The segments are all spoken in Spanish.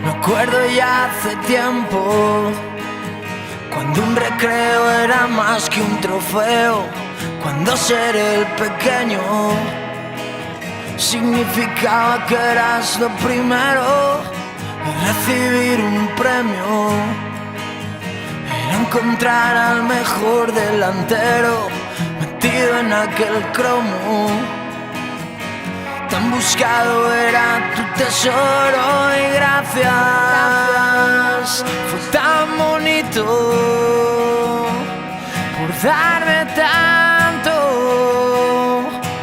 Me acuerdo ya hace tiempo, cuando un recreo era más que un trofeo, cuando ser el pequeño significaba que eras lo primero, y recibir un premio era encontrar al mejor delantero metido en aquel cromo. Tan buscado era tu tesoro y gracias, fue tan bonito por darme tanto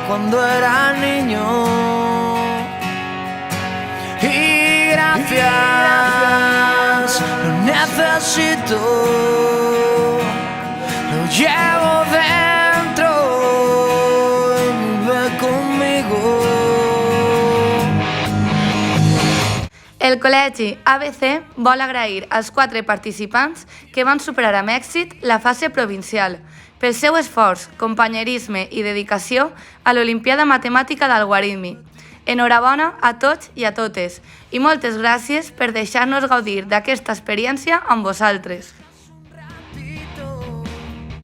cuando era niño. Y gracias, lo necesito, lo llevo dentro y vive conmigo. El Col·legi ABC vol agrair als 4 participants que van superar amb èxit la fase provincial pel seu esforç, companyerisme i dedicació a l'Olimpiada Matemàtica d'Alguarisme. Enhorabona a tots i a totes i moltes gràcies per deixar-nos gaudir d'aquesta experiència amb vosaltres.